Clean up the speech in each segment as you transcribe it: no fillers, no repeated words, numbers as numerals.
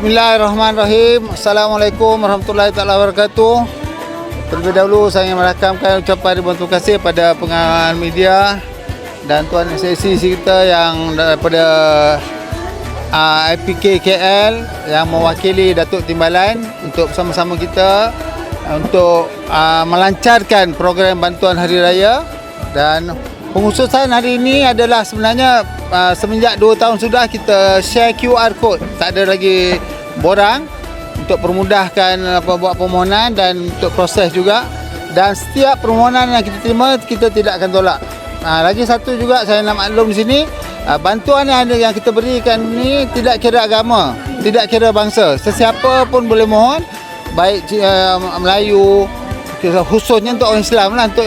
Bismillahirrahmanirrahim. Assalamualaikum warahmatullahi wabarakatuh. Terlebih dahulu saya ingin merakamkan ucapan ribuan terima kasih pada pengawalan media dan tuan SAC kita yang daripada IPK KL yang mewakili Datuk Timbalan untuk bersama-sama kita untuk melancarkan program bantuan Hari Raya. Dan pengkhususan hari ini adalah sebenarnya semenjak 2 tahun sudah kita share QR code. Tak ada lagi borang untuk permudahkan buat permohonan dan untuk proses juga. Dan setiap permohonan yang kita terima, kita tidak akan tolak. Lagi satu juga saya nak maklum di sini, bantuan yang kita berikan ni tidak kira agama, tidak kira bangsa. Sesiapa pun boleh mohon, baik Melayu, khususnya untuk orang Islam lah, untuk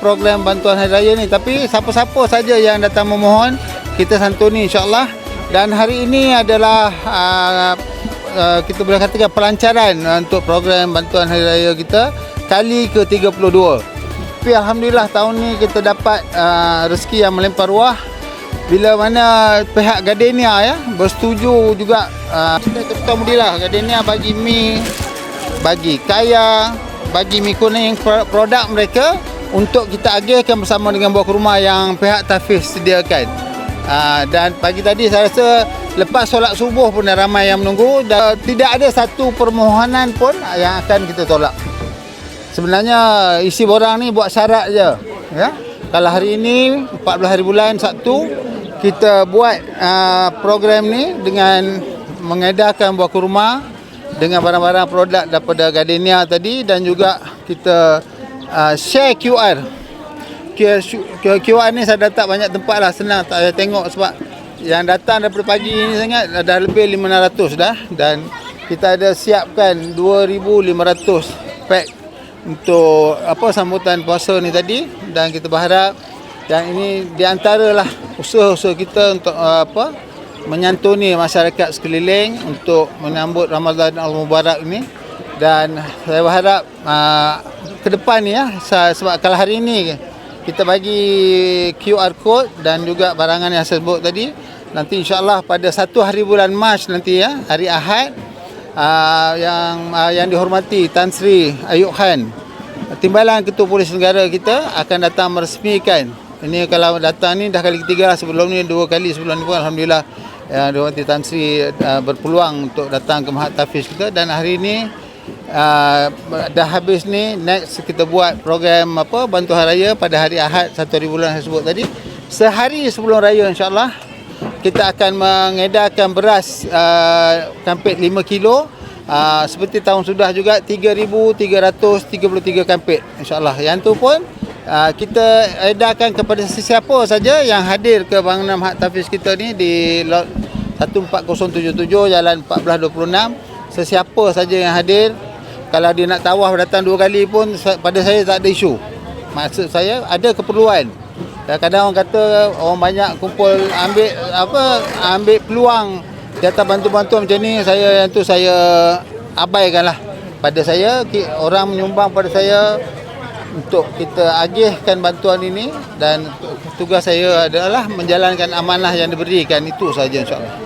program bantuan Hari Raya ni. Tapi siapa-siapa saja yang datang memohon, kita santuni insya-Allah. Dan hari ini adalah kita boleh katakan pelancaran untuk program bantuan Hari Raya kita kali ke-32. Tapi alhamdulillah tahun ni kita dapat rezeki yang melimpah ruah bila mana pihak Gardenia bersetuju juga. Kita alhamdulillah Gardenia bagi mi, bagi kaya, bagi mi kuning produk mereka untuk kita agihkan bersama dengan buah kurma yang pihak Tafiz sediakan. Dan pagi tadi saya rasa lepas solat subuh pun dah ramai yang menunggu dan tidak ada satu permohonan pun yang akan kita tolak. Sebenarnya isi borang ni buat syarat je, ya. Kalau hari ini 14 hari bulan Sabtu kita buat program ni dengan mengedarkan buah kurma dengan barang-barang produk daripada Gardenia tadi, dan juga kita share QR ni. Saya datang banyak tempat lah, senang tak saya tengok sebab yang datang daripada pagi ni sangat dah lebih 500 dah, dan kita ada siapkan 2,500 pack untuk sambutan puasa ni tadi. Dan kita berharap yang ini di antaralah usaha-usaha kita untuk menyantuni masyarakat sekeliling untuk menyambut Ramadan Al-Mubarak ini. Dan saya berharap ke depan ni sebab kalau hari ini kita bagi QR code dan juga barangan yang saya sebut tadi, nanti insya-Allah pada 1 hari bulan Mac nanti hari Ahad, yang dihormati Tan Sri Ayub Khan, Timbalan Ketua Polis Negara kita akan datang meresmikan. Ini kalau datang ni dah kali ketiga lah, sebelum ni 2 kali sebelum ni pun alhamdulillah dihormati Tan Sri berpeluang untuk datang ke Mahat Tafiz kita. Dan hari ini dah habis ni, next kita buat program bantuan raya pada hari Ahad 1 hari bulan saya sebut tadi. Sehari sebelum raya insya-Allah kita akan mengedarkan beras kampit 5 kilo. Seperti tahun sudah juga 3,333 kampit insya-Allah. Yang tu pun kita edarkan kepada sesiapa saja yang hadir ke bangunan Mahat Tafiz kita ni di lot 14077 Jalan 1426. Sesiapa saja yang hadir, kalau dia nak tawaf datang 2 kali pun pada saya tak ada isu. Maksud saya ada keperluan. Kadang-kadang orang kata orang banyak kumpul ambil peluang di atas bantuan-bantuan macam ni, saya abaikanlah. Pada saya orang menyumbang pada saya untuk kita agihkan bantuan ini, dan tugas saya adalah menjalankan amanah yang diberikan, itu saja insya-Allah.